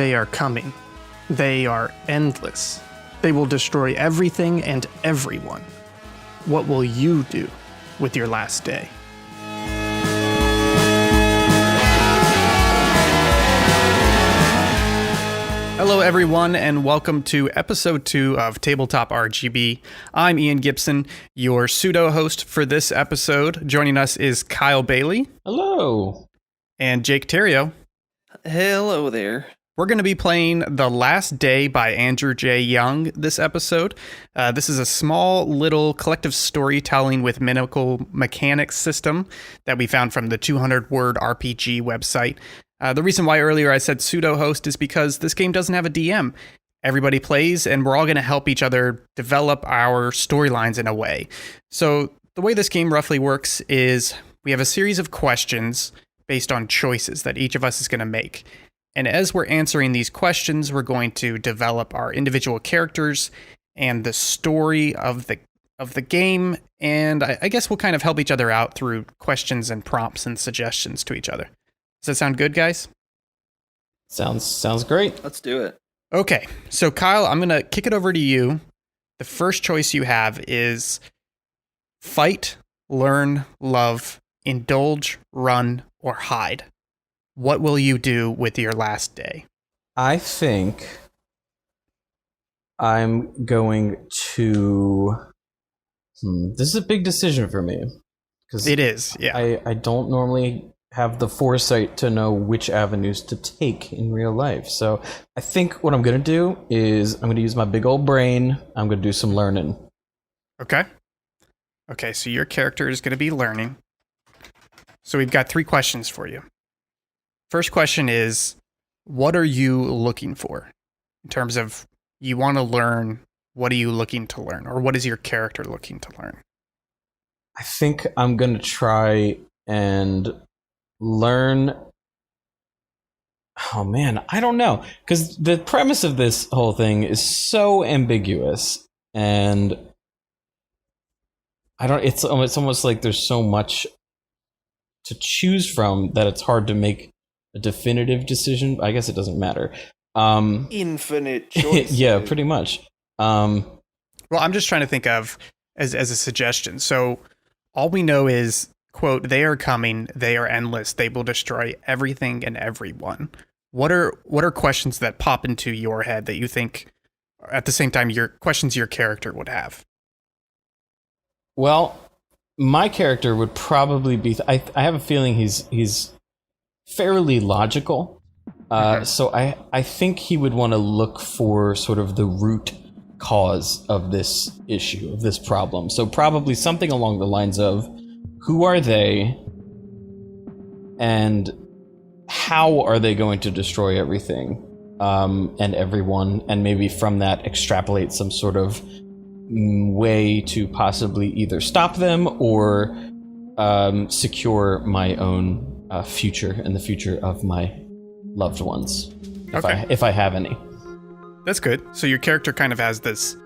They are coming. They are endless. They will destroy everything and everyone. What will you do with your last day? Hello everyone, and welcome to episode 2 of Tabletop RGB. I'm Ian Gibson, your pseudo-host for this episode. Joining us is Kyle Bailey. Hello. And Jake Terrio. Hello there. We're going to be playing The Last Day by Andrew J. Young this episode. This is a small little collective storytelling with minimal mechanics system that we found from the 200-word RPG website. The reason why earlier I said pseudo-host is because this game doesn't have a DM. Everybody plays, and we're all going to help each other develop our storylines in a way. So the way this game roughly works is we have a series of questions based on choices that each of us is going to make. And as we're answering these questions, we're going to develop our individual characters and the story of the game. And I guess we'll kind of help each other out through questions and prompts and suggestions to each other. Does that sound good, guys? Sounds great. Let's do it. Okay, so Kyle, I'm going to kick it over to you. The first choice you have is fight, learn, love, indulge, run, or hide. What will you do with your last day? I think I'm going to... This is a big decision for me. It is, yeah. I don't normally have the foresight to know which avenues to take in real life. So I think what I'm going to do is I'm going to use my big old brain. I'm going to do some learning. Okay, so your character is going to be learning. So we've got 3 questions for you. First question is, what are you looking for? In terms of you want to learn, what are you looking to learn? Or what is your character looking to learn? I think I'm going to try and learn... Oh man, I don't know. Because the premise of this whole thing is so ambiguous. And it's almost like there's so much to choose from that it's hard to make a definitive decision. I guess it doesn't matter. Infinite choices. Yeah, pretty much. Well, I'm just trying to think of as a suggestion. So all we know is, quote, they are coming, they are endless, they will destroy everything and everyone. What are questions that pop into your head that you think at the same time questions your character would have? Well, my character would probably be... I have a feeling he's fairly logical. So I think he would want to look for sort of the root cause of this issue, of this problem. So probably something along the lines of, who are they and how are they going to destroy everything and everyone, and maybe from that extrapolate some sort of way to possibly either stop them or secure my own future and the future of my loved ones, if I have any. That's good. So your character kind of has this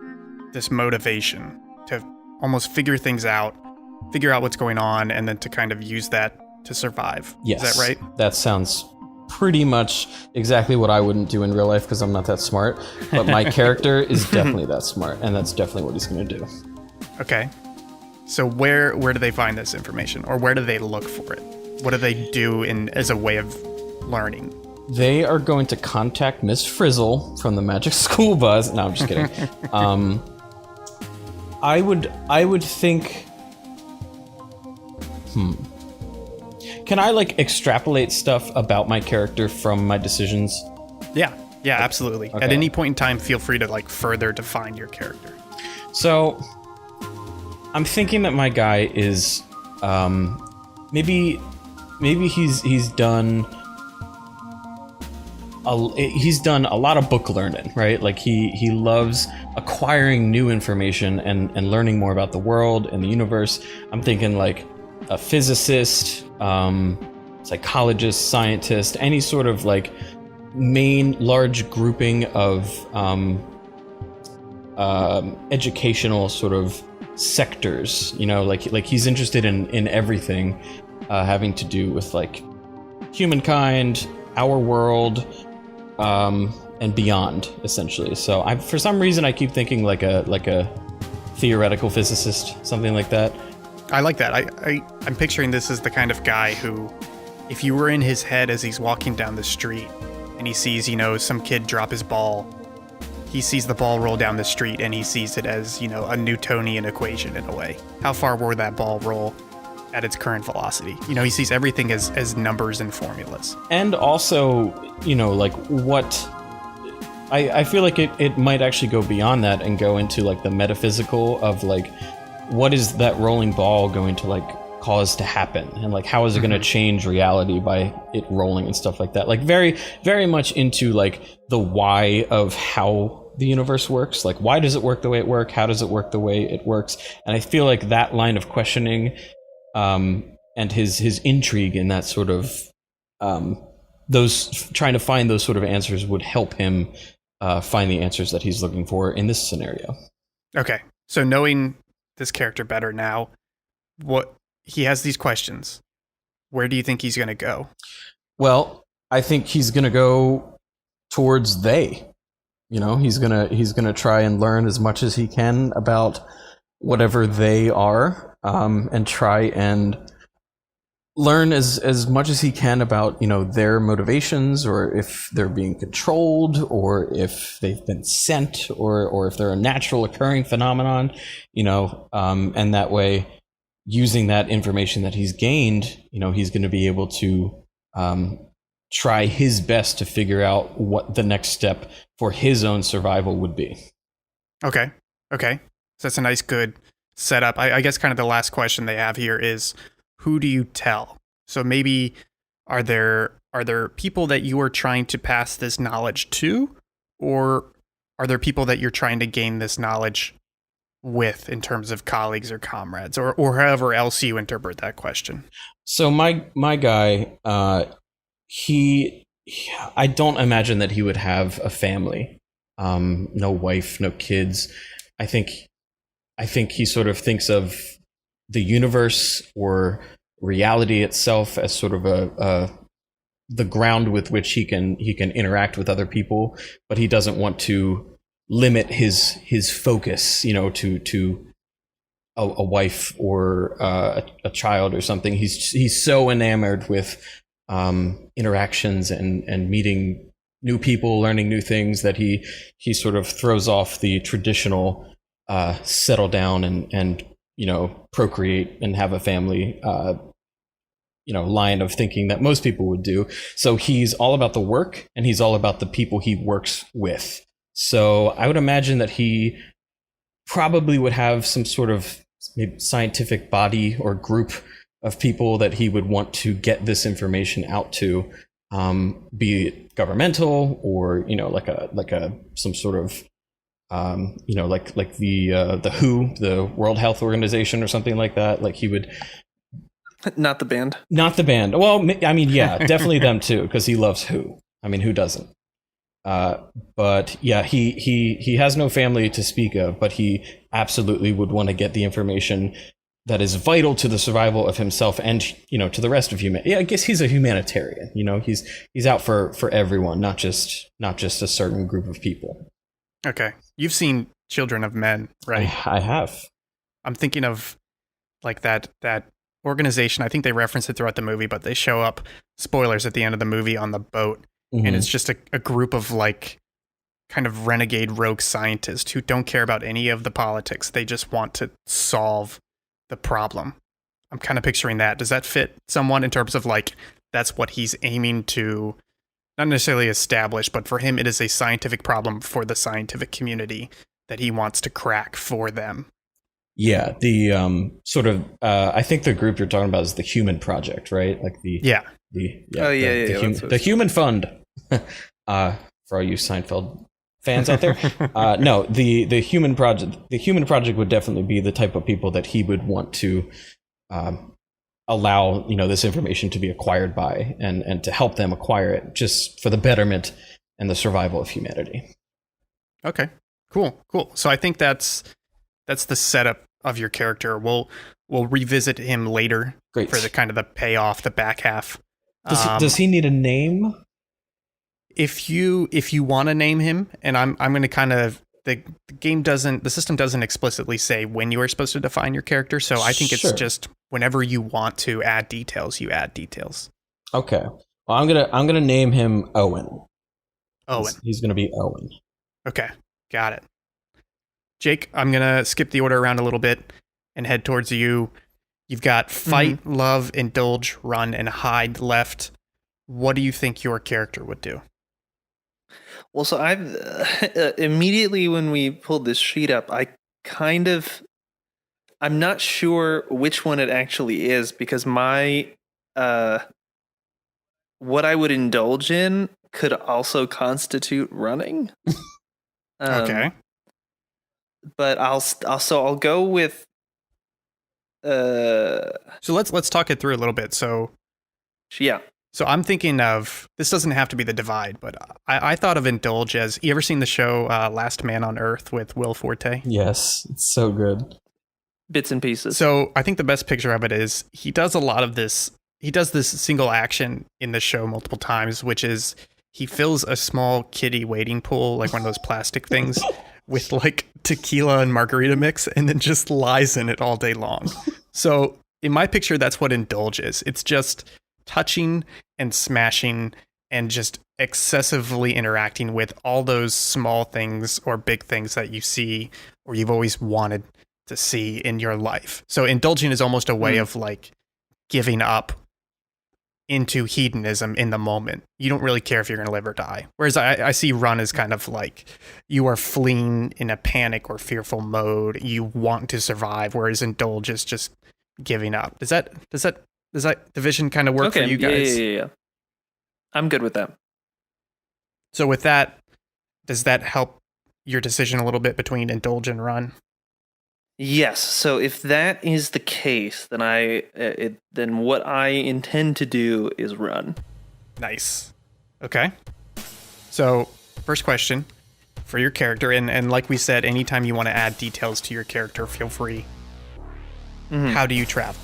motivation to almost figure out what's going on, and then to kind of use that to survive. Yes. Is that right? That sounds pretty much exactly what I wouldn't do in real life because I'm not that smart. But my character is definitely that smart, and that's definitely what he's going to do. Okay. So where do they find this information, or where do they look for it? What do they do as a way of learning? They are going to contact Miss Frizzle from the Magic School Bus. No, I'm just kidding. I would think... Can I extrapolate stuff about my character from my decisions? Yeah, absolutely. Okay. At any point in time, feel free to further define your character. So, I'm thinking that my guy is maybe he's done a lot of book learning, right? Like he loves acquiring new information and learning more about the world and the universe. I'm thinking like a physicist, psychologist, scientist, any sort of main large grouping of educational sort of sectors, like he's interested in everything having to do with humankind, our world, and beyond, essentially. So for some reason I keep thinking like a theoretical physicist, something like that. I like that. I'm picturing this as the kind of guy who, if you were in his head as he's walking down the street and he sees, some kid drop his ball, he sees the ball roll down the street and he sees it as, a Newtonian equation in a way. How far will that ball roll at its current velocity? He sees everything as numbers and formulas. And also, like what... I feel like it might actually go beyond that and go into like the metaphysical of like, what is that rolling ball going to like cause to happen, and like how is it going to change reality by it rolling and stuff like that. Like very, very much into like the why of how the universe works. Like, why does it work the way it works? How does it work the way it works? And I feel like that line of questioning, and his intrigue in that sort of those trying to find those sort of answers would help him find the answers that he's looking for in this scenario. Okay, so knowing this character better now, what he has these questions. Where do you think he's going to go? Well, I think he's going to go towards they. He's gonna try and learn as much as he can about whatever they are, and try and learn as much as he can about their motivations, or if they're being controlled, or if they've been sent, or if they're a natural occurring phenomenon, and that way, using that information that he's gained, he's going to be able to try his best to figure out what the next step for his own survival would be. Okay. So that's a nice, good setup. I guess kind of the last question they have here is, who do you tell? So maybe are there people that you are trying to pass this knowledge to, or are there people that you're trying to gain this knowledge with in terms of colleagues or comrades, or however else you interpret that question? So my guy, I don't imagine that he would have a family, no wife, no kids. I think he sort of thinks of the universe or reality itself as sort of the ground with which he can interact with other people, but he doesn't want to limit his focus, to a wife or a child or something. He's so enamored with interactions and meeting new people, learning new things, that he sort of throws off the traditional settle down and procreate and have a family line of thinking that most people would do. So he's all about the work, and he's all about the people he works with. So I would imagine that he probably would have some sort of maybe scientific body or group of people that he would want to get this information out to, be it governmental or like a some sort of like the WHO, the World Health Organization, or something like that. Like he would. Not the band. Well, I mean, yeah, definitely them too, because he loves Who. I mean, who doesn't? But yeah, he has no family to speak of, but he absolutely would want to get the information that is vital to the survival of himself and to the rest of humanity. Yeah, I guess he's a humanitarian. He's out for everyone, not just a certain group of people. Okay, you've seen Children of Men, right? I have. I'm thinking of like that organization. I think they reference it throughout the movie, but they show up, spoilers, at the end of the movie on the boat. Mm-hmm. And it's just a group of like kind of renegade rogue scientists who don't care about any of the politics. They just want to solve the problem. I'm kind of picturing that. Does that fit someone in terms of like, that's what he's aiming to not necessarily establish, but for him, it is a scientific problem for the scientific community that he wants to crack for them? Yeah, the sort of I think the group you're talking about is the Human Project, right? Like the Human Fund. For all you Seinfeld fans out there, no, the Human Project. The Human Project would definitely be the type of people that he would want to allow this information to be acquired by, and to help them acquire it, just for the betterment and the survival of humanity. Okay, cool. So I think that's the setup of your character. We'll revisit him later. Great. For the kind of the payoff, the back half. Does he need a name? If you want to name him, and I'm going to kind of the system doesn't explicitly say when you are supposed to define your character, so I think Sure. it's just whenever you want to add details, you add details. Okay. Well, I'm gonna name him Owen. Owen. He's gonna be Owen. Okay, got it. Jake, I'm gonna skip the order around a little bit and head towards you. You've got fight, love, indulge, run, and hide left. What do you think your character would do? Well, so I've immediately when we pulled this sheet up, I'm not sure which one it actually is because my what I would indulge in could also constitute running. Okay. But I'll go with So let's talk it through a little bit. So yeah. So I'm thinking of, this doesn't have to be the divide, but I thought of indulge as, you ever seen the show Last Man on Earth with Will Forte? Yes, it's so good. Bits and pieces. So I think the best picture of it is he does a lot of this. He does this single action in the show multiple times, which is he fills a small kiddie wading pool, like one of those plastic things, with like tequila and margarita mix, and then just lies in it all day long. So in my picture, that's what indulge is. It's just touching and smashing and just excessively interacting with all those small things or big things that you see or you've always wanted to see in your life. So indulging is almost a way of like giving up into hedonism in the moment. You don't really care if you're going to live or die. Whereas I see run as kind of like you are fleeing in a panic or fearful mode. You want to survive, whereas indulge is just giving up. Does that division kind of work for you guys? Yeah. I'm good with that. So with that, does that help your decision a little bit between indulge and run? Yes. So if that is the case, then then what I intend to do is run. Nice. Okay. So first question for your character, and like we said, anytime you want to add details to your character, feel free. How do you travel?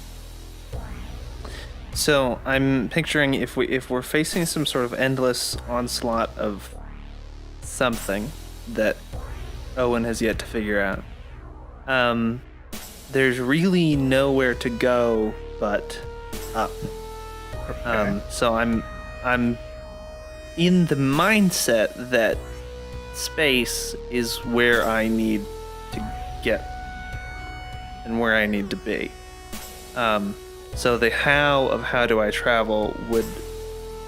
So I'm picturing if we're facing some sort of endless onslaught of something that Owen has yet to figure out. There's really nowhere to go but up. Okay. So I'm in the mindset that space is where I need to get and where I need to be. So the how do I travel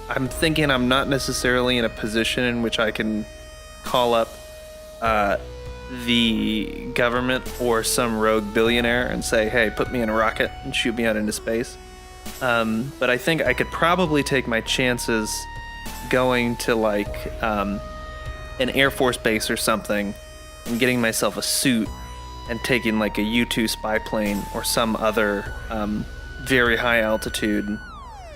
I'm thinking I'm not necessarily in a position in which I can call up the government or some rogue billionaire and say, hey, put me in a rocket and shoot me out into space. But I think I could probably take my chances going to like an Air Force base or something and getting myself a suit and taking like a U-2 spy plane or some other very high altitude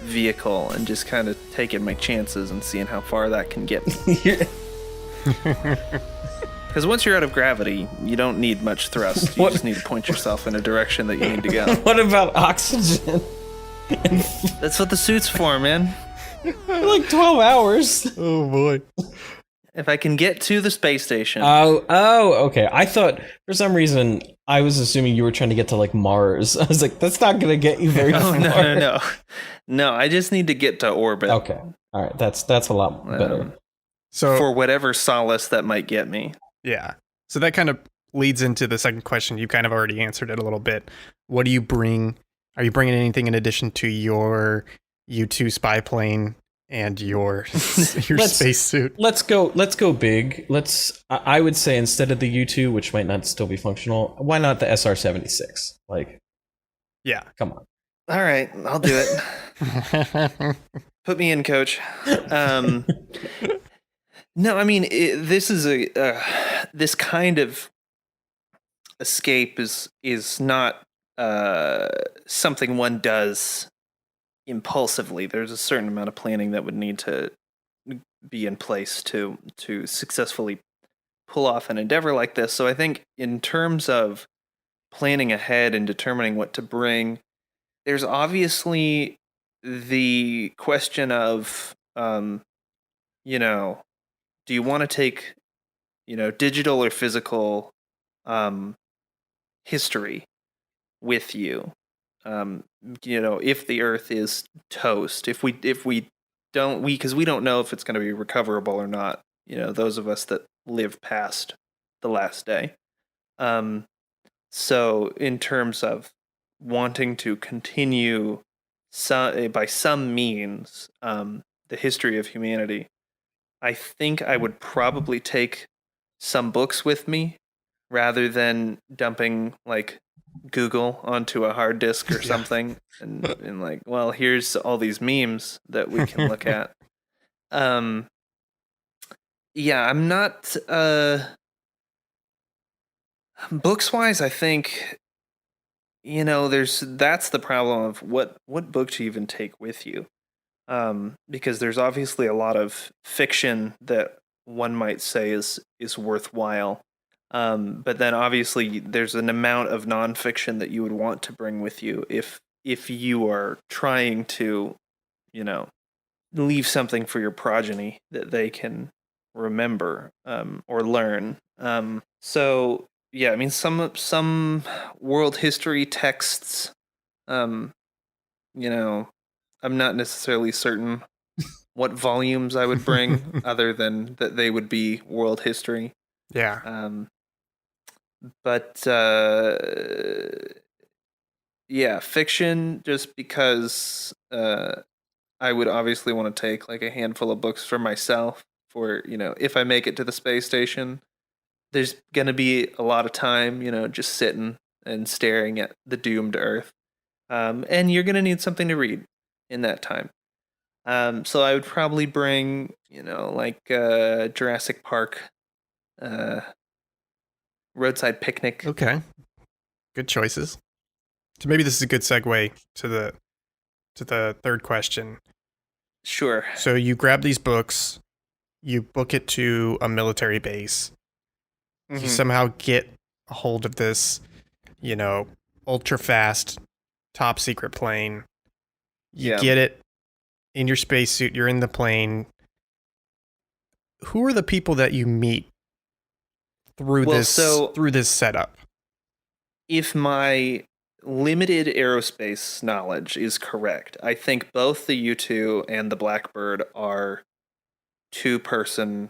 vehicle and just kind of taking my chances and seeing how far that can get me. Because once you're out of gravity, you don't need much thrust. You just need to point yourself in a direction that you need to go. What about oxygen? That's what the suit's for, man. Like 12 hours. Oh boy. If I can get to the space station. Oh, okay. I thought for some reason I was assuming you were trying to get to like Mars. I was like, that's not going to get you very far. No, I just need to get to orbit. Okay. All right. That's a lot better. So for whatever solace that might get me. Yeah. So that kind of leads into the second question. You kind of already answered it a little bit. What do you bring? Are you bringing anything in addition to your U-2 spy plane and your space suit? Let's go big. I would say instead of the U-2, which might not still be functional, why not the SR-76? Like, yeah. Come on. All right, I'll do it. Put me in, coach. No, I mean, this is this kind of escape is not something one does impulsively. There's a certain amount of planning that would need to be in place to successfully pull off an endeavor like this. So I think in terms of planning ahead and determining what to bring, there's obviously the question of you know, do you want to take, digital or physical um, history with you? If the Earth is toast, if we don't because we don't know if it's going to be recoverable or not. Those of us that live past the last day. Um, so in terms of wanting to continue by some means the history of humanity, I think I would probably take some books with me rather than dumping like Google onto a hard disk or Yeah. something and like, well, here's all these memes that we can look at. Um yeah, I'm not books wise, I think that's the problem of what book to even take with you. Because there's obviously a lot of fiction that one might say is worthwhile. But then obviously there's an amount of nonfiction that you would want to bring with you if you are trying to, you know, leave something for your progeny that they can remember or learn. So yeah, I mean some world history texts. Um, you know, I'm not necessarily certain what volumes I would bring, other than that they would be world history. Yeah. Um, but yeah, fiction, just because I would obviously want to take like a handful of books for myself. For if I make it to the space station, there's gonna be a lot of time, just sitting and staring at the doomed Earth. And you're gonna need something to read in that time. So I would probably bring, like Jurassic Park, uh, Roadside Picnic. Okay. Good choices. So maybe this is a good segue to the third question. Sure. So you grab these books, you book it to a military base. You Mhm. somehow get a hold of this, ultra fast, top secret plane. You Yeah. get it in your spacesuit, you're in the plane. Who are the people that you meet through Well, this so through this setup? if my limited aerospace knowledge is correct, I think both the U-2 and the Blackbird are two-person,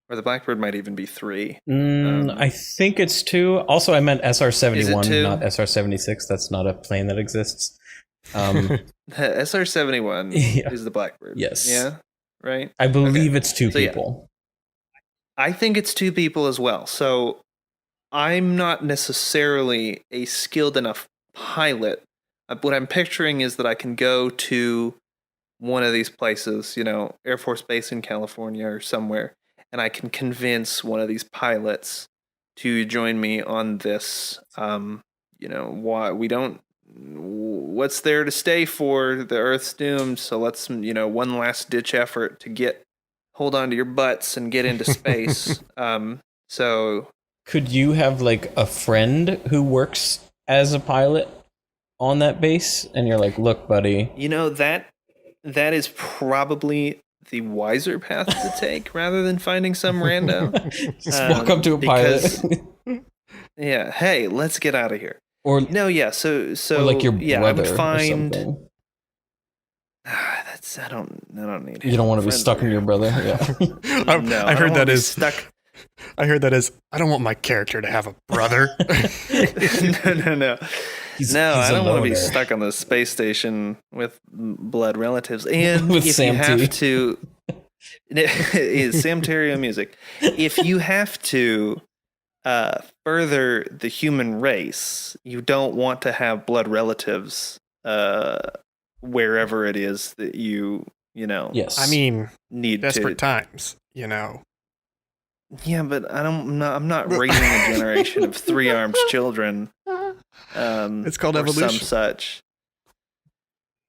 or the Blackbird might even be three. I think it's 2. Also, I meant Is it SR-71, not 2? SR-76. That's not a plane that exists. Um, SR-71 yeah. is the Blackbird. Yes. Yeah? Right? I believe Okay. it's 2 So yeah, people. I think it's two people as well. So I'm not necessarily a skilled enough pilot. What I'm picturing is that I can go to one of these places, Air Force Base in California or somewhere, and I can convince one of these pilots to join me on this. Why we don't. What's there to stay for? The Earth's doomed, so let's, one last ditch effort to hold on to your butts and get into space. So Could you have like a friend who works as a pilot on that base, and you're like, "Look, buddy." that is probably the wiser path to take rather than finding some rando. Just walk up to a Because pilot, yeah, hey, let's get out of here. or No, yeah, so like your yeah, I would brother or find something. that's I don't need. You don't want to be friends stuck in are- your brother. Yeah. No, I I heard don't that wanna be is stuck. I heard that is I don't want my character to have a brother. No. He's I a don't want to be loner. stuck on the space station with blood relatives. And With if Sam you have T. to, is Sam Terrio music. If you have to further the human race, you don't want to have blood relatives wherever it is that Yes. I mean, need desperate to. times, Yeah, but I'm not raising a generation of 3 armed children. It's called or evolution. some such.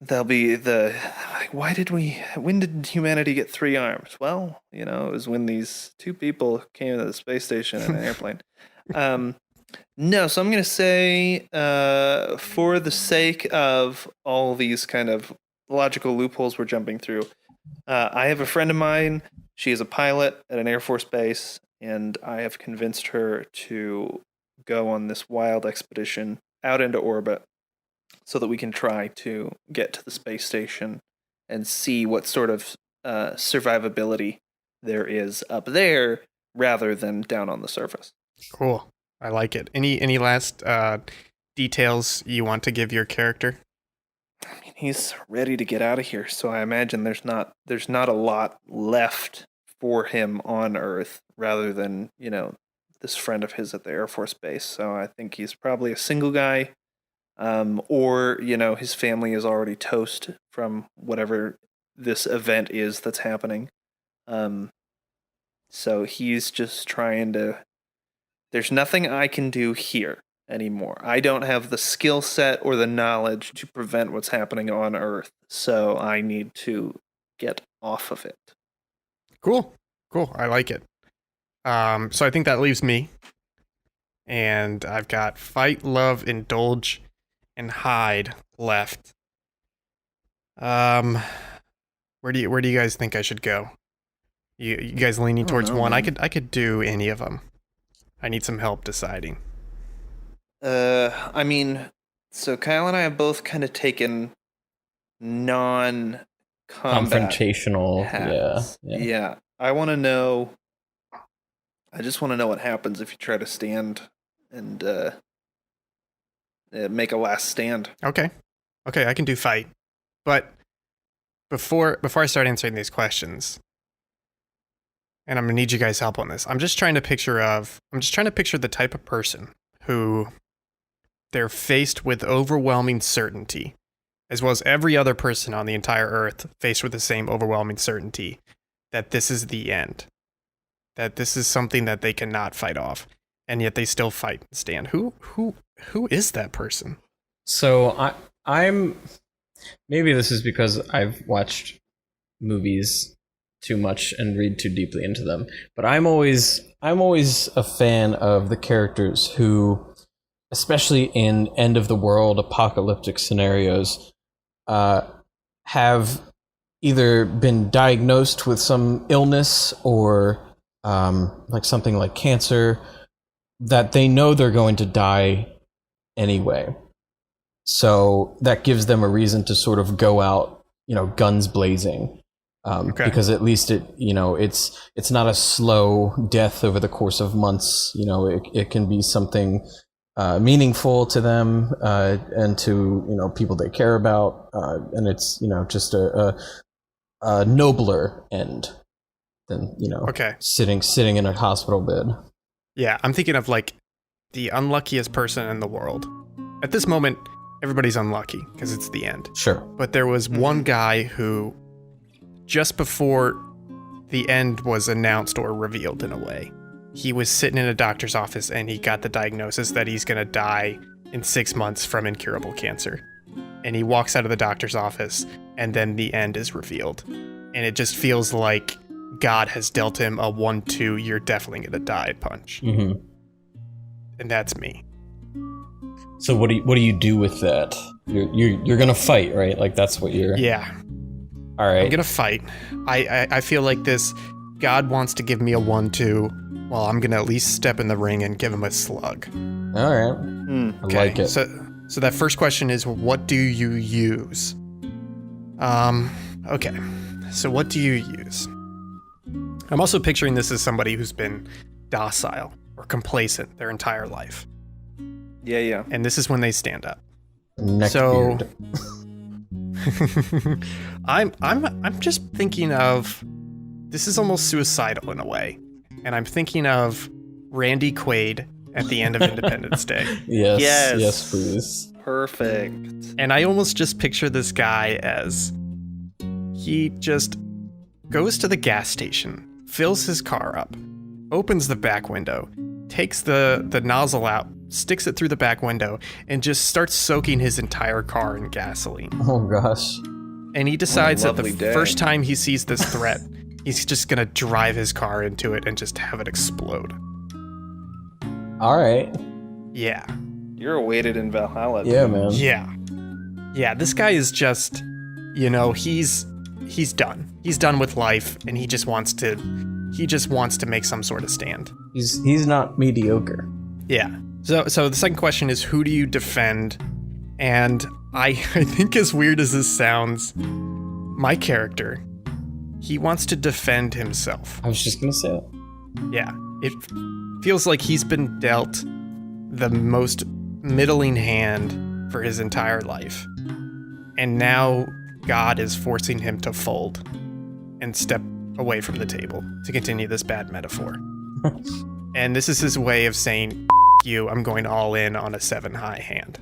They'll be when did humanity get 3 arms? Well, it was when these two people came to the space station in an airplane. No, so I'm going to say, for the sake of all these kind of logical loopholes we're jumping through, I have a friend of mine. She is a pilot at an Air Force base, and I have convinced her to go on this wild expedition out into orbit so that we can try to get to the space station and see what sort of survivability there is up there rather than down on the surface. Cool. I like it. Any last details you want to give your character? I mean, he's ready to get out of here, so I imagine there's not a lot left for him on Earth rather than, this friend of his at the Air Force base. So I think he's probably a single guy, or, his family is already toast from whatever this event is that's happening. So he's just trying to... There's nothing I can do here anymore. I don't have the skill set or the knowledge to prevent what's happening on Earth, so I need to get off of it. Cool. I like it. So I think that leaves me. And I've got fight, love, indulge, and hide left. Where do you guys think I should go? You guys leaning towards one? Man. I could do any of them. I need some help deciding. I mean, so Kyle and I have both kind of taken non-combat confrontational hats. Yeah. I just want to know what happens if you try to stand and make a last stand. Okay, I can do fight. But before I start answering these questions, and I'm gonna need you guys' help on this, I'm just trying to picture the type of person who they're faced with overwhelming certainty, as well as every other person on the entire Earth faced with the same overwhelming certainty that this is the end, that this is something that they cannot fight off, and yet they still fight and stand. Who is that person? So I'm maybe this is because I've watched movies too much and read too deeply into them, but I'm always a fan of the characters who, especially in end of the world apocalyptic scenarios, have either been diagnosed with some illness or like something like cancer that they know they're going to die anyway. So that gives them a reason to sort of go out, guns blazing. Because at least it's not a slow death over the course of months. It can be something meaningful to them and to people they care about, and it's just a nobler end than sitting in a hospital bed. Yeah, I'm thinking of like the unluckiest person in the world. At this moment, everybody's unlucky because it's the end. Sure. But there was one guy who, just before the end was announced or revealed in a way, he was sitting in a doctor's office and he got the diagnosis that he's going to die in 6 months from incurable cancer. And he walks out of the doctor's office and then the end is revealed. And it just feels like God has dealt him a 1-2, you're definitely going to die punch. Mm-hmm. And that's me. So what do you do with that? You're going to fight, right? Like that's what you're... Yeah. All right. I'm going to fight. I feel like this God wants to give me a 1-2. Well, I'm going to at least step in the ring and give him a slug. All right. I like it. So that first question is, what do you use? Okay. So what do you use? I'm also picturing this as somebody who's been docile or complacent their entire life. Yeah. And this is when they stand up. Neckbeard. I'm just thinking of, this is almost suicidal in a way. And I'm thinking of Randy Quaid at the end of Independence Day. Yes, please. Perfect. And I almost just picture this guy as he just goes to the gas station, fills his car up, opens the back window, takes the nozzle out, sticks it through the back window, and just starts soaking his entire car in gasoline. Oh gosh. And he decides that the day. first time he sees this threat, he's just gonna drive his car into it and just have it explode. All right. Yeah. You're awaited in Valhalla. Yeah, man. Yeah, this guy is just, he's he's done. He's done with life, and he just wants to make some sort of stand. He's not mediocre. Yeah. So the second question is, who do you defend? And I think, as weird as this sounds, my character, he wants to defend himself. I was just gonna say it. Yeah. It feels like he's been dealt the most middling hand for his entire life. And now God is forcing him to fold and step away from the table, to continue this bad metaphor. And this is his way of saying, you, I'm going all in on a 7 high hand.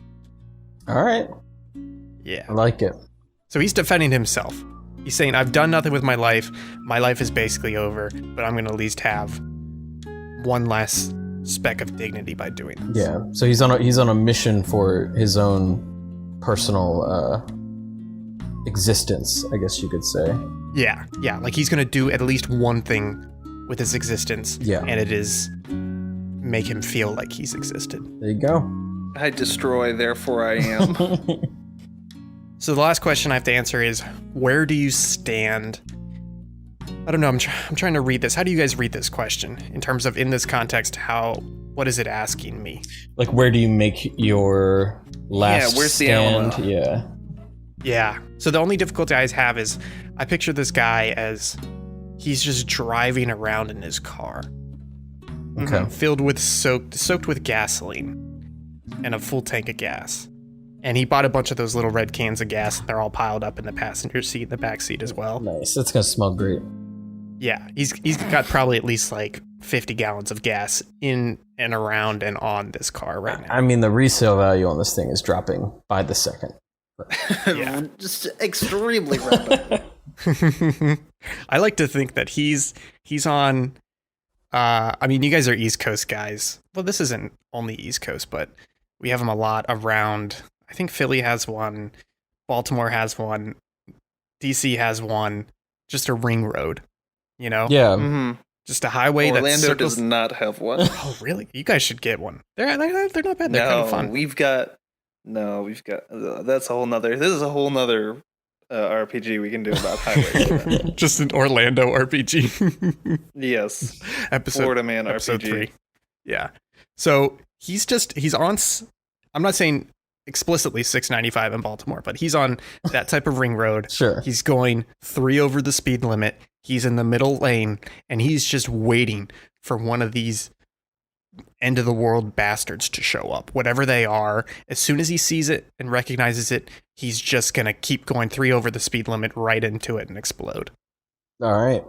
All right. Yeah. I like it. So he's defending himself. He's saying, I've done nothing with my life. My life is basically over, but I'm going to at least have one last speck of dignity by doing this. Yeah. So he's on a mission for his own personal existence, I guess you could say. Yeah. Like he's going to do at least one thing with his existence. Yeah. And it is make him feel like he's existed. There you go. I destroy, therefore I am. So the last question I have to answer is, where do you stand? I don't know, I'm trying to read this. How do you guys read this question? In terms of, in this context, what is it asking me? Like, where do you make your last where's the stand? Alamo? Yeah. So the only difficulty I have is, I picture this guy as he's just driving around in his car. Okay. Filled with soaked with gasoline and a full tank of gas. And he bought a bunch of those little red cans of gas, and they're all piled up in the passenger seat and the back seat as well. Nice. That's gonna smell great. Yeah, he's got probably at least like 50 gallons of gas in and around and on this car right now. I mean, the resale value on this thing is dropping by the second. Yeah. Just extremely rapid. I like to think that he's on. I mean, you guys are East Coast guys. Well, this isn't only East Coast, but we have them a lot around. I think Philly has one, Baltimore has one, DC has one. Just a ring road, you know? Yeah. Mm-hmm. Just a highway that Orlando circles. does not have one. Oh, really? You guys should get one. They're not bad. They're kind of fun. We've got. That's a whole nother. This is a whole nother RPG we can do about highways. Just an Orlando RPG. Yes. Florida Man episode RPG. 3. Yeah. So he's on. I'm not saying explicitly 695 in Baltimore, but he's on that type of ring road. Sure. He's going 3 over the speed limit. He's in the middle lane, and he's just waiting for one of these end of the world bastards to show up, whatever they are. As soon as he sees it and recognizes it, he's just going to keep going 3 over the speed limit right into it and explode. All right.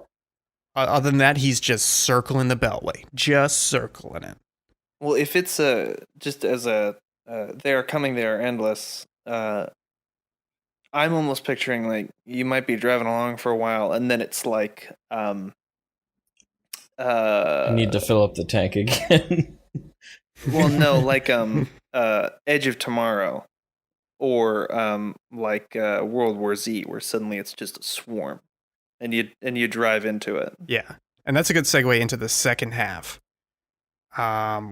Other than that, he's just circling the beltway, just circling it. Well, if it's just as a they're coming, they're endless. I'm almost picturing like you might be driving along for a while, and then it's like I need to fill up the tank again. well, no, like Edge of Tomorrow, or like World War Z, where suddenly it's just a swarm, and you drive into it. Yeah, and that's a good segue into the second half,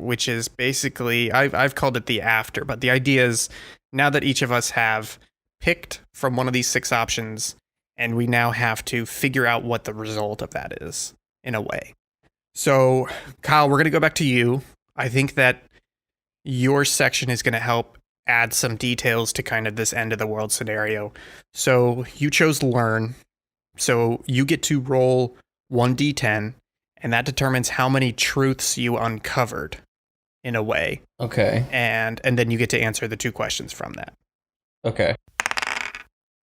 which is basically I've called it the after, but the idea is now that each of us have picked from one of these 6 options, and we now have to figure out what the result of that is in a way. So, Kyle, we're going to go back to you. I think that your section is going to help add some details to kind of this end of the world scenario. So, you chose learn. So, you get to roll 1d10, and that determines how many truths you uncovered in a way. Okay. And then you get to answer the 2 questions from that. Okay.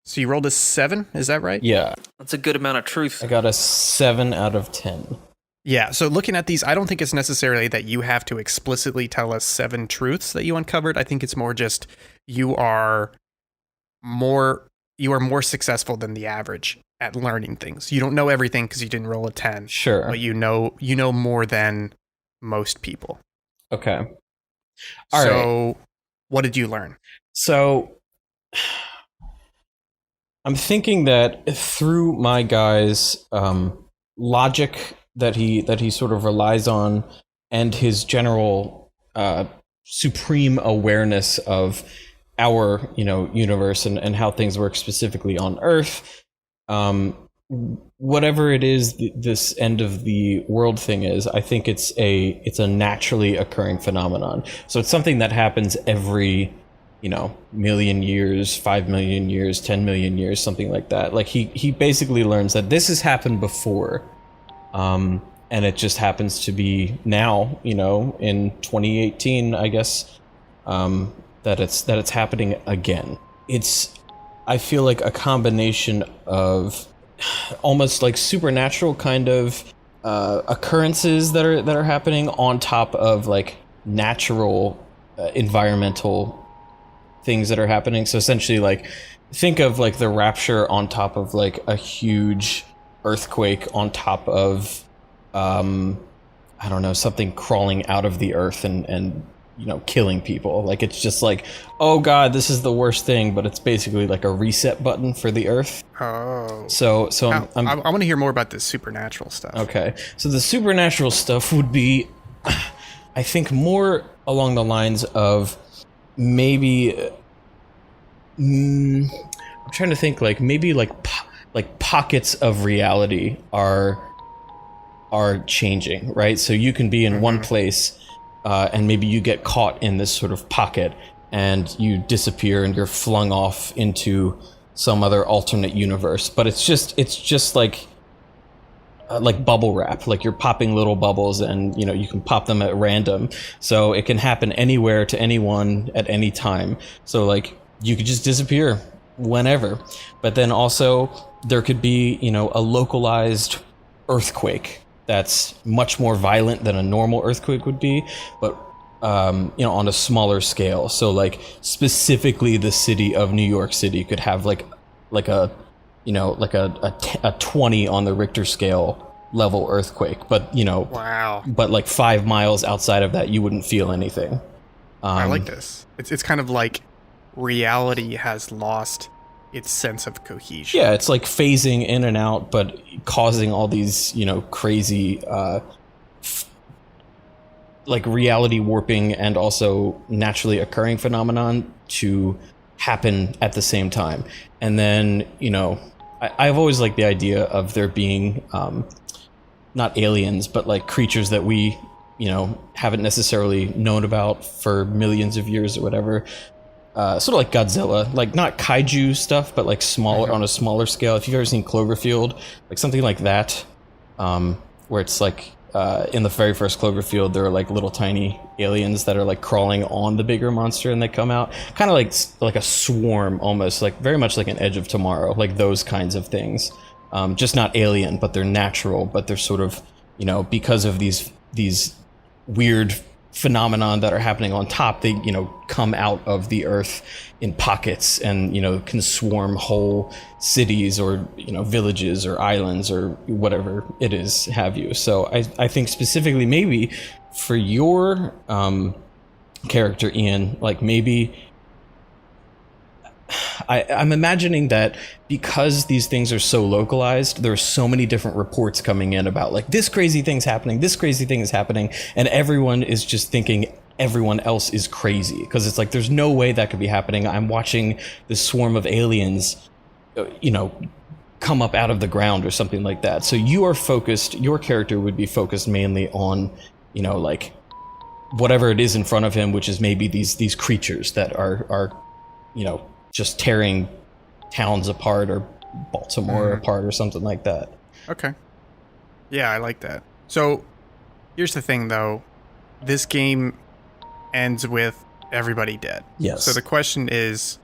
So, you rolled a 7, is that right? Yeah. That's a good amount of truth. I got a 7 out of 10. Yeah, so looking at these, I don't think it's necessarily that you have to explicitly tell us 7 truths that you uncovered. I think it's more just you are more successful than the average at learning things. You don't know everything because you didn't roll a 10. Sure. But you know more than most people. Okay. All right. What did you learn? So I'm thinking that through my guy's logic that he sort of relies on, and his general supreme awareness of our universe and how things work specifically on Earth, Whatever it is this end of the world thing is, I think it's a naturally occurring phenomenon. So it's something that happens every, million years, 5 million years, 10 million years, something like that. Like he basically learns that this has happened before, and it just happens to be now, in 2018, I guess, that it's happening again. It's, I feel like, a combination of almost like supernatural kind of occurrences that are happening on top of like natural environmental things that are happening. So essentially, like, think of like the rapture on top of like a huge earthquake on top of I don't know, something crawling out of the earth and killing people. Like, it's just like, oh god, this is the worst thing, but it's basically like a reset button for the earth. Oh. So I want to hear more about this supernatural stuff. Okay. So the supernatural stuff would be, I think, more along the lines of maybe I'm trying to think, like, maybe like pockets of reality are changing, right? So you can be in one place, and maybe you get caught in this sort of pocket and you disappear and you're flung off into some other alternate universe. But it's just like bubble wrap. Like, you're popping little bubbles, and you can pop them at random, so it can happen anywhere to anyone at any time. So like, you could just disappear whenever. But then also there could be a localized earthquake that's much more violent than a normal earthquake would be, but on a smaller scale. So like, specifically the city of New York City could have like a 20 on the Richter scale level earthquake, but Wow. but like 5 miles outside of that you wouldn't feel anything. I like this. It's kind of like reality has lost its sense of cohesion. Yeah, it's like phasing in and out, but causing all these, crazy, like, reality warping and also naturally occurring phenomenon to happen at the same time. And then, I've always liked the idea of there being, not aliens, but like creatures that we, haven't necessarily known about for millions of years or whatever. Sort of like Godzilla, like not kaiju stuff, but like smaller, on a smaller scale. If you've ever seen Cloverfield, like something like that, where it's like, in the very first Cloverfield, there are like little tiny aliens that are like crawling on the bigger monster, and they come out kind of like a swarm, almost like very much like an Edge of Tomorrow, like those kinds of things. Just not alien, but they're natural, but they're sort of, because of these weird phenomenon that are happening on top, they come out of the earth in pockets and can swarm whole cities or villages or islands or whatever it is, have you. So I think specifically maybe for your character, Ian, like maybe I'm imagining that because these things are so localized, there are so many different reports coming in about like, this crazy thing's happening, this crazy thing is happening, and everyone is just thinking everyone else is crazy, because it's like, there's no way that could be happening. I'm watching this swarm of aliens, come up out of the ground or something like that. So you are focused, your character would be focused mainly on, like whatever it is in front of him, which is maybe these creatures that are just tearing towns apart or Baltimore apart or something like that. Okay. Yeah, I like that. So here's the thing, though. This game ends with everybody dead. Yes. So the question is,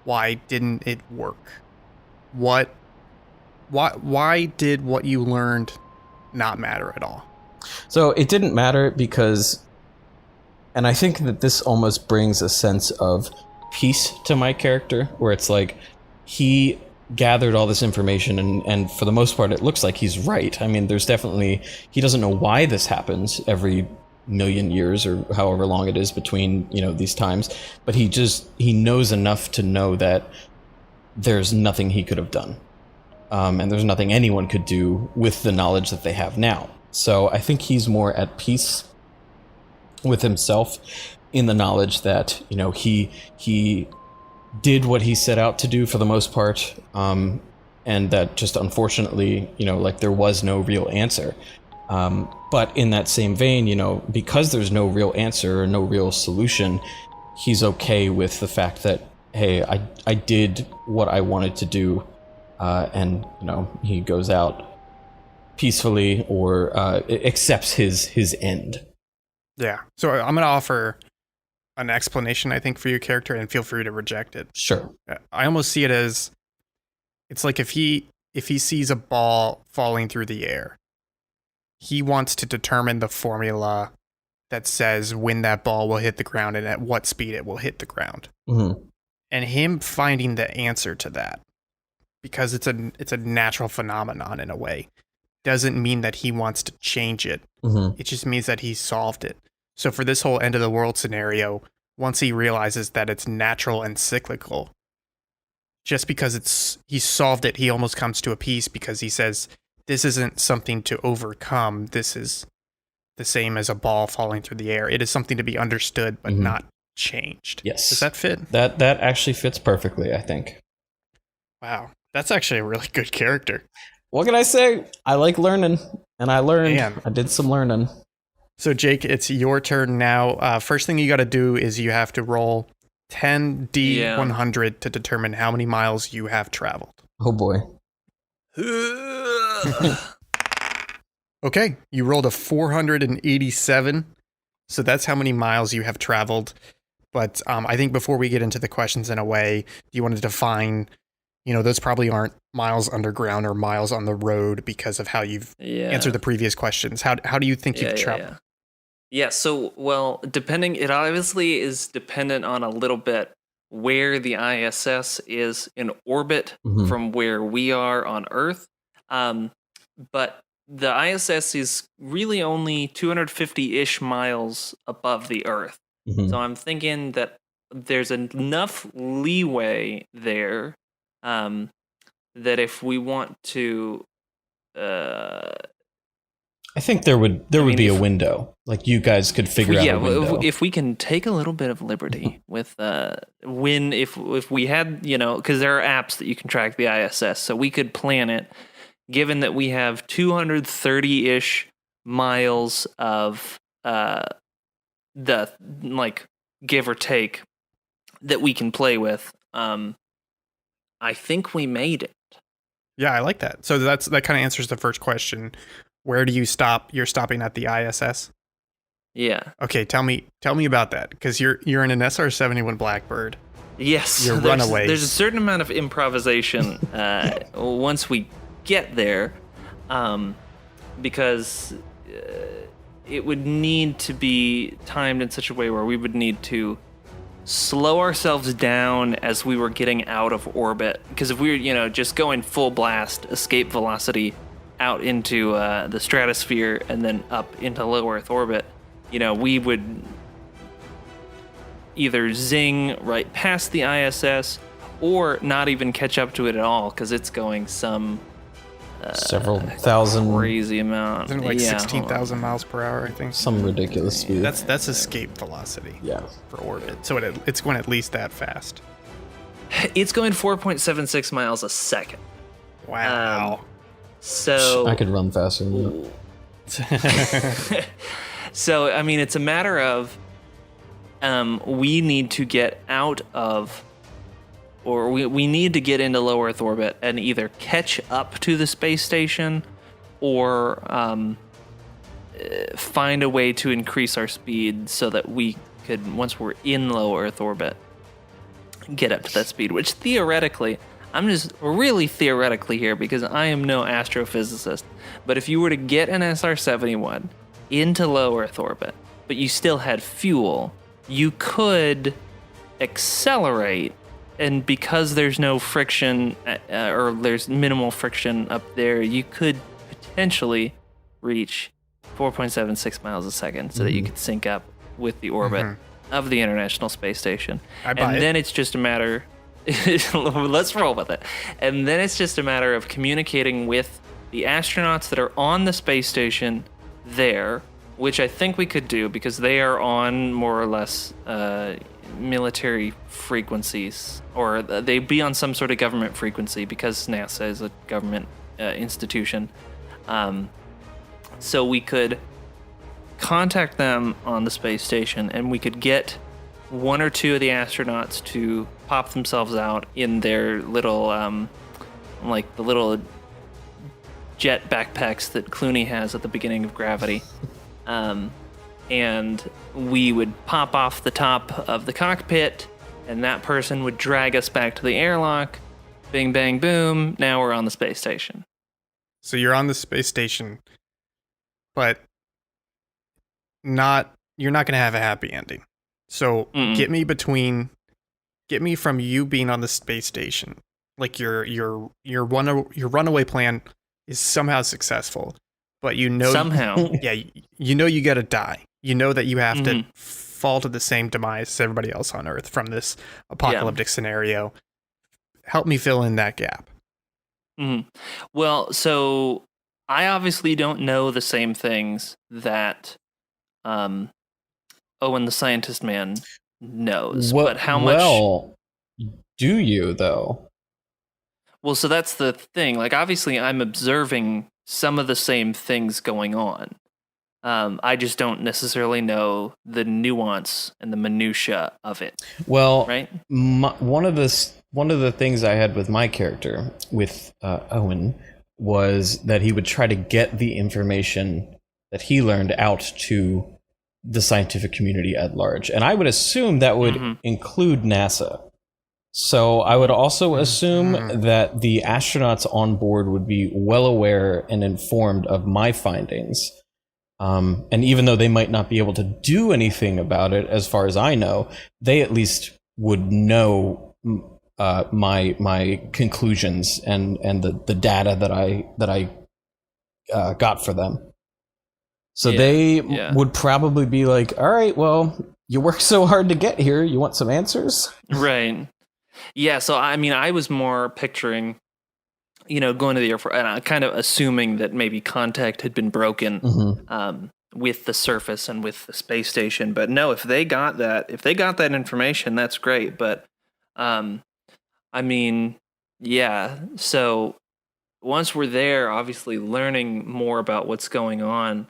why didn't it work? Why did what you learned not matter at all? So it didn't matter because, and I think that this almost brings a sense of peace to my character, where it's like, he gathered all this information and for the most part it looks like he's right. I mean, there's definitely, he doesn't know why this happens every million years or however long it is between these times, but he knows enough to know that there's nothing he could have done, and there's nothing anyone could do with the knowledge that they have now. So I think he's more at peace with himself, in the knowledge that he did what he set out to do for the most part, and that just unfortunately, like there was no real answer. But in that same vein, because there's no real answer or no real solution, he's okay with the fact that, hey, I did what I wanted to do, and he goes out peacefully or accepts his end. Yeah. So I'm going to offer an explanation, I think, for your character, and feel free to reject it. Sure. I almost see it as, it's like if he sees a ball falling through the air, he wants to determine the formula that says when that ball will hit the ground and at what speed it will hit the ground. Mm-hmm. And him finding the answer to that, because it's a natural phenomenon in a way, doesn't mean that he wants to change it. Mm-hmm. It just means that he solved it. So for this whole end of the world scenario, once he realizes that it's natural and cyclical, just because he solved it, he almost comes to a peace, because he says, this isn't something to overcome. This is the same as a ball falling through the air. It is something to be understood, but not changed. Yes. Does that fit? That actually fits perfectly, I think. Wow. That's actually a really good character. What can I say? I like learning, and I learned. Man. I did some learning. So Jake, it's your turn now. First thing you got to do is you have to roll 10d100 to determine how many miles you have traveled. Oh boy. Okay, you rolled a 487. So that's how many miles you have traveled. But I think before we get into the questions in a way, you want to define, those probably aren't miles underground or miles on the road because of how you've answered the previous questions. How do you think you've traveled? Yeah, so, well, it obviously is dependent on a little bit where the ISS is in orbit from where we are on Earth. But the ISS is really only 250-ish miles above the Earth. So I'm thinking that there's enough leeway there that if we want to... I think there would be a window. Like you guys could figure out a window. If we can take a little bit of liberty with if we had, because there are apps that you can track the ISS, so we could plan it, given that we have 230-ish miles of the, like, give or take, that we can play with. I think we made it. Yeah, I like that. So that kind of answers the first question. Where do you stop? You're stopping at the ISS? Yeah. Okay, tell me about that, because you're in an SR-71 Blackbird. Yes. You're runaways. There's a certain amount of improvisation once we get there, because it would need to be timed in such a way where we would need to slow ourselves down as we were getting out of orbit. Because if we were, just going full blast, escape velocity out into the stratosphere and then up into low Earth orbit, we would either zing right past the ISS or not even catch up to it at all, because it's going some several thousand, crazy amount. Isn't it like 16,000 miles per hour, I think? Some ridiculous speed. That's escape velocity. Yeah. For orbit. So it's going at least that fast. It's going 4.76 miles a second. Wow. So I could run faster than that. So, I mean, it's a matter of we need to get out of, or we need to get into low Earth orbit and either catch up to the space station or find a way to increase our speed so that we could, once we're in low Earth orbit, get up to that speed, which theoretically... I'm just really theoretically here because I am no astrophysicist. But if you were to get an SR-71 into low Earth orbit, but you still had fuel, you could accelerate. And because there's no friction, or there's minimal friction up there, you could potentially reach 4.76 miles a second so that you could sync up with the orbit of the International Space Station. Then it's just a matter... Let's roll with it. And then it's just a matter of communicating with the astronauts that are on the space station there, which I think we could do because they are on more or less military frequencies, or they'd be on some sort of government frequency because NASA is a government institution. So we could contact them on the space station, and we could get one or two of the astronauts to pop themselves out in their little, like the little jet backpacks that Clooney has at the beginning of Gravity. And we would pop off the top of the cockpit, and that person would drag us back to the airlock. Bing, bang, boom. Now we're on the space station. So you're on the space station, but you're not going to have a happy ending. So get me from you being on the space station, like your runaway plan is somehow successful, but somehow, yeah, you got to die. You know that you have to fall to the same demise as everybody else on Earth from this apocalyptic scenario. Help me fill in that gap. Well, so I obviously don't know the same things that Owen the Scientist Man knows, but how much? Well, do you though? Well, so that's the thing. Like, obviously, I'm observing some of the same things going on. I just don't necessarily know the nuance and the minutia of it. Well, right. One of the things I had with my character, with Owen, was that he would try to get the information that he learned out to the scientific community at large. And I would assume that would include NASA. So I would also assume that the astronauts on board would be well aware and informed of my findings. And even though they might not be able to do anything about it, as far as I know, they at least would know my conclusions and the data that I got for them. So they would probably be like, all right, well, you worked so hard to get here. You want some answers? Right. Yeah. So, I mean, I was more picturing, going to the Air Force and kind of assuming that maybe contact had been broken with the surface and with the space station. But no, if they got that information, that's great. But, I mean, yeah. So once we're there, obviously learning more about what's going on,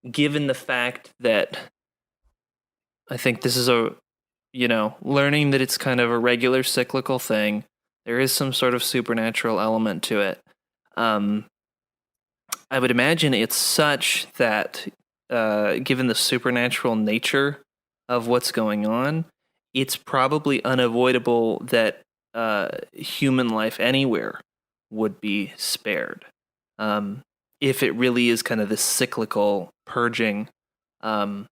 given the fact that I think this is learning that it's kind of a regular cyclical thing, there is some sort of supernatural element to it. I would imagine it's such that, given the supernatural nature of what's going on, it's probably unavoidable that human life anywhere would be spared. If it really is kind of this cyclical purging of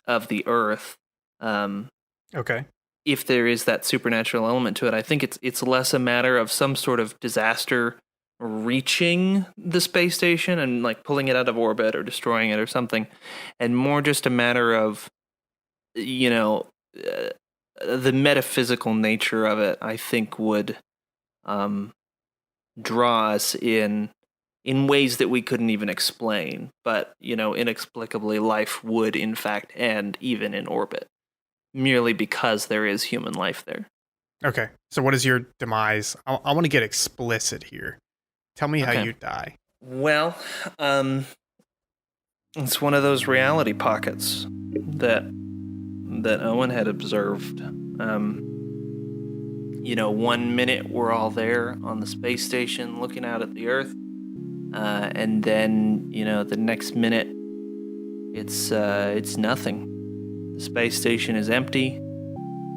the Earth. Okay. If there is that supernatural element to it, I think it's less a matter of some sort of disaster reaching the space station and like pulling it out of orbit or destroying it or something, and more just a matter of, the metaphysical nature of it, I think would draw us in ways that we couldn't even explain. But, inexplicably, life would in fact end even in orbit, merely because there is human life there. Okay. So what is your demise? I want to get explicit here. Tell me how you die. Well, it's one of those reality pockets that Owen had observed. 1 minute we're all there on the space station looking out at the Earth, and then the next minute it's nothing. The space station is empty.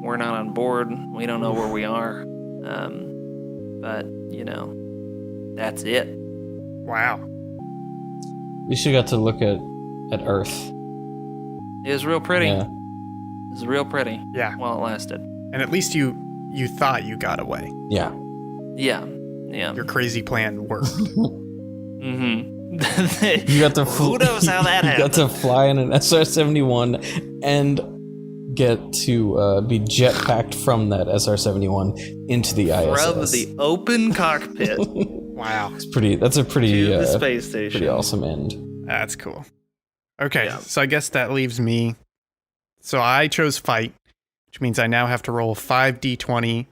We're not on board. We don't know where we are. But that's it. Wow. At least you got to look at Earth. It was real pretty. Yeah. It was real pretty. Yeah. While it lasted. And at least you thought you got away. Yeah. Yeah. Your crazy plan worked. You got to Who knows how that happened? You got to fly in an SR-71 and get to be jetpacked from that SR-71 into the ISS. From the open cockpit. Wow. That's a pretty to the space station. pretty awesome end. That's cool. Okay, so I guess that leaves me. So I chose fight. which means I now have to roll 5d20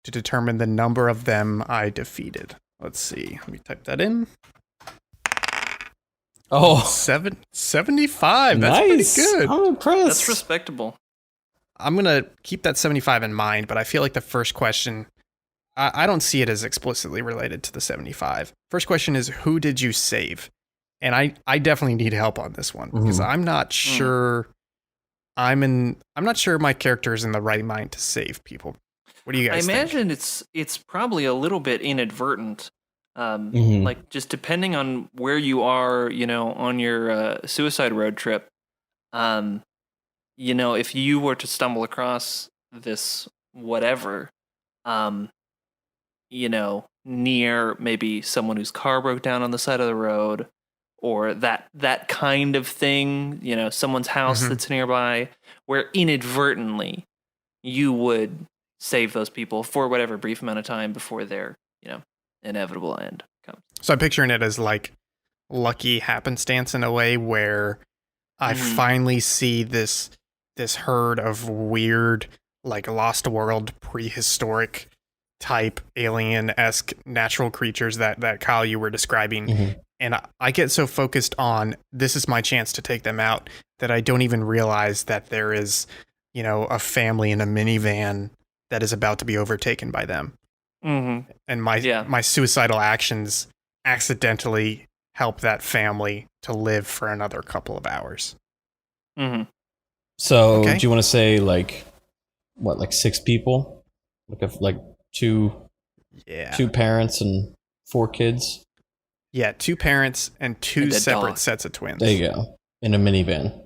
to determine the number of them I defeated. Let's see. Let me type that in. Oh, 75. That's nice. pretty good. I'm impressed. That's respectable. I'm going to keep that 75 in mind, but I feel like the first question, I don't see it as explicitly related to the 75. First question is, who did you save? And I definitely need help on this one because I'm not sure I'm not sure my character is in the right mind to save people. What do you guys think? I imagine it's probably a little bit inadvertent. Like just depending on where you are, on your suicide road trip, if you were to stumble across this whatever, near maybe someone whose car broke down on the side of the road, or that kind of thing, someone's house that's nearby, where inadvertently you would save those people for whatever brief amount of time before their, inevitable end comes. So I'm picturing it as like lucky happenstance in a way where I finally see this herd of weird, like Lost World prehistoric type alien-esque natural creatures that Kyle you were describing. And I get so focused on this is my chance to take them out that I don't even realize that there is, a family in a minivan that is about to be overtaken by them. And my suicidal actions accidentally help that family to live for another couple of hours. So Okay. do you want to say like 6 people? Like two parents and 4 kids? Yeah, 2 parents and 2 And a separate dog. sets of twins. There you go. In a minivan.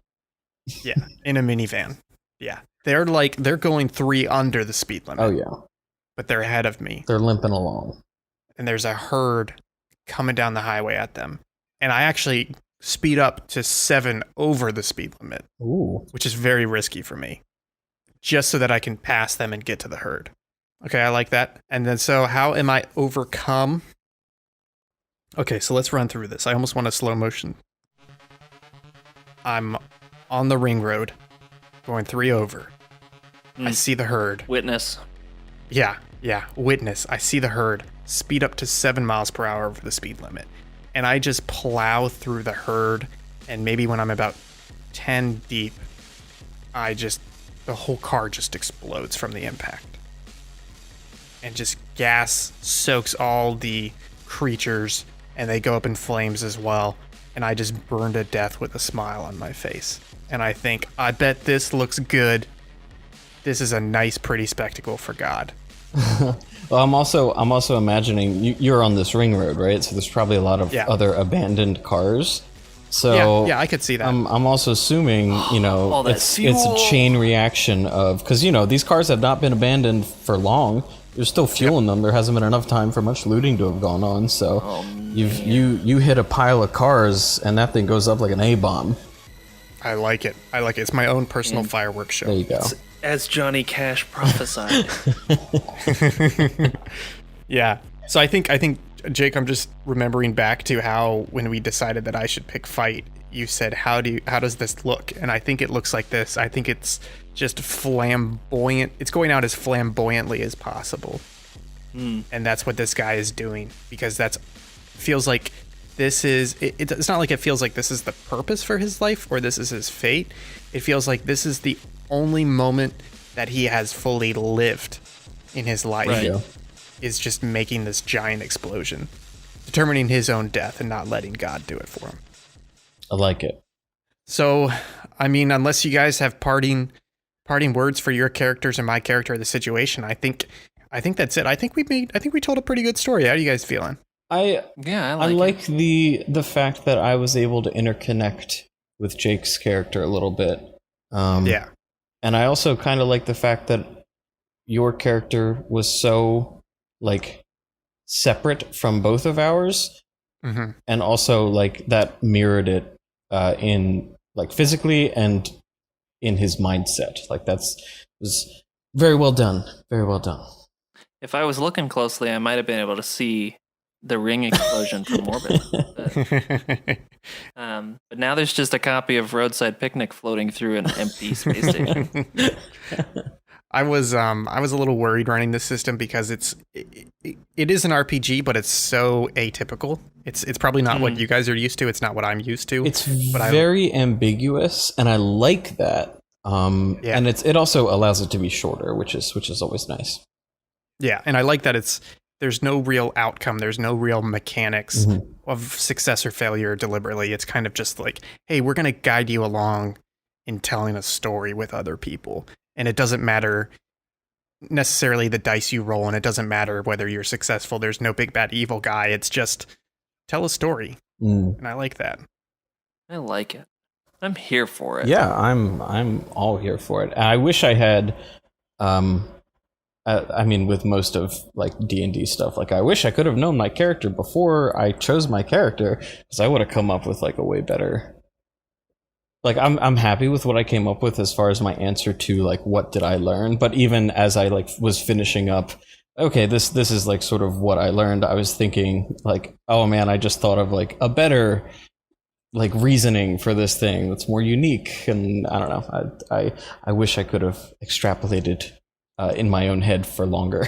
Yeah, in a minivan. Yeah. They're going 3 under the speed limit. Oh yeah. But they're ahead of me. They're limping along. And there's a herd coming down the highway at them. And I actually speed up to 7 over the speed limit, Ooh. which is very risky for me, just so that I can pass them and get to the herd. Okay, I like that. And then so how am I overcome? Okay, so let's run through this. I almost want a slow motion. I'm on the ring road, going 3 over. I see the herd. Witness. Yeah, witness. I see the herd speed up to 7 miles per hour over the speed limit. And I just plow through the herd. And maybe when I'm about 10 deep, the whole car just explodes from the impact. And just gas soaks all the creatures and they go up in flames as well. And I just burn to death with a smile on my face. And I think, I bet this looks good. This is a nice, pretty spectacle for God. Well, I'm also imagining you're on this ring road, right? So there's probably a lot of other abandoned cars. So yeah, I could see that. I'm also assuming, All that it's fuel. a chain reaction of, because these cars have not been abandoned for long. There's still fuel in them. There hasn't been enough time for much looting to have gone on. So you hit a pile of cars and that thing goes up like an A-bomb. I like it. It's my own personal fireworks show. There you go. As Johnny Cash prophesied. Yeah. So I think Jake, I'm just remembering back to how when we decided that I should pick fight, you said how does this look? And I think it looks like this. I think it's just flamboyant. It's going out as flamboyantly as possible. And that's what this guy is doing, because feels like this is it's not like it feels like this is the purpose for his life or this is his fate. It feels like this is the only moment that he has fully lived in his life. Right. Is just making this giant explosion, determining his own death and not letting God do it for him. I like it. So, I mean, unless you guys have parting words for your characters and my character or the situation, I think that's it. I think we told a pretty good story. How are you guys feeling? I like it. the fact that I was able to interconnect with Jake's character a little bit. Yeah. And I also kind of like the fact that your character was so separate from both of ours, and also that mirrored it in physically and in his mindset. Was very well done. Very well done. If I was looking closely, I might have been able to see the ring explosion from orbit. But now there's just a copy of Roadside Picnic floating through an empty space station. I was a little worried running this system because it is an RPG, but it's so atypical. It's probably not what you guys are used to. It's not what I'm used to. It's very ambiguous, and I like that. And it also allows it to be shorter, which is always nice. Yeah, and I like that there's no real outcome. There's no real mechanics of success or failure deliberately. It's kind of just like, hey, we're going to guide you along in telling a story with other people. And it doesn't matter necessarily the dice you roll, and it doesn't matter whether you're successful. There's no big bad evil guy. It's just tell a story. And I like that. I like it. I'm here for it. Yeah, I'm all here for it. I wish I had I mean, with most of like D&D stuff, like I wish I could have known my character before I chose my character, because I would have come up with like a way better. Like I'm happy with what I came up with as far as my answer to like what did I learn. But even as I like was finishing up, okay, this is like sort of what I learned. I was thinking like, oh man, I just thought of like a better like reasoning for this thing that's more unique. And I don't know. I wish I could have extrapolated in my own head for longer.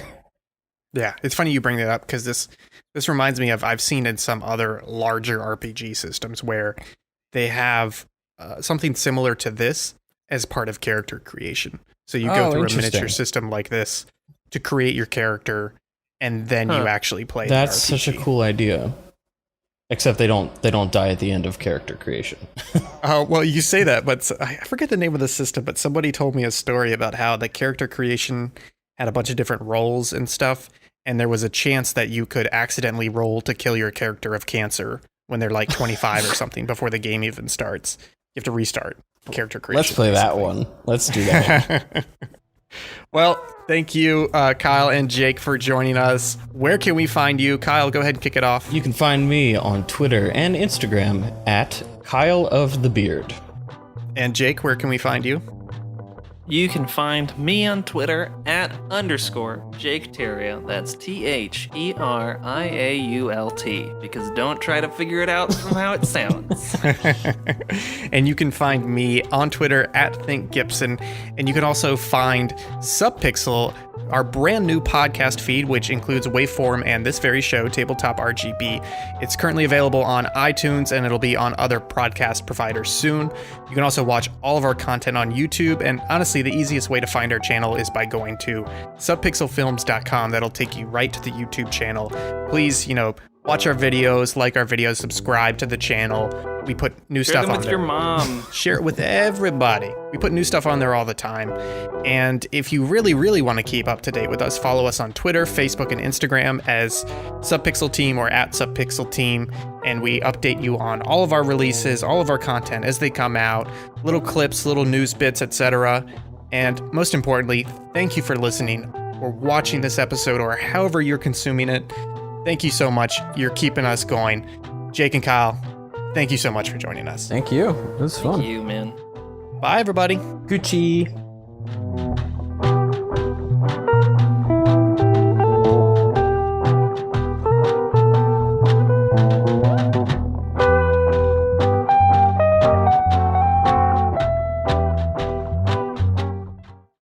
Yeah, it's funny you bring that up, because this reminds me of, I've seen in some other larger RPG systems where they have something similar to this as part of character creation. So you go through a miniature system like this to create your character, and then you actually play. That's such a cool idea. Except they don't die at the end of character creation. Well, you say that, but I forget the name of the system, but somebody told me a story about how the character creation had a bunch of different roles and stuff, and there was a chance that you could accidentally roll to kill your character of cancer when they're like 25 or something before the game even starts. You have to restart character creation. Let's play that one. Let's do that one. Well, thank you, Kyle and Jake, for joining us. Where can we find you? Kyle, go ahead and kick it off. You can find me on Twitter and Instagram at Kyle of the Beard. And Jake, where can we find you? You can find me on Twitter at _Jake Terrio. That's THERIAULT. Because don't try to figure it out from how it sounds. And you can find me on Twitter at Think Gibson. And you can also find Subpixel, our brand new podcast feed, which includes Waveform and this very show, Tabletop RGB. It's currently available on iTunes, and it'll be on other podcast providers soon. You can also watch all of our content on YouTube, and honestly, the easiest way to find our channel is by going to subpixelfilms.com. That'll take you right to the YouTube channel. Please, watch our videos, like our videos, subscribe to the channel. We put new stuff on there. Share them with your mom. Share it with everybody. We put new stuff on there all the time. And if you really, really want to keep up to date with us, follow us on Twitter, Facebook, and Instagram as Subpixel Team or at Subpixel Team. And we update you on all of our releases, all of our content as they come out, little clips, little news bits, etc. And most importantly, thank you for listening or watching this episode or however you're consuming it. Thank you so much. You're keeping us going. Jake and Kyle, thank you so much for joining us. Thank you. It was fun. Thank you, man. Bye, everybody. Gucci.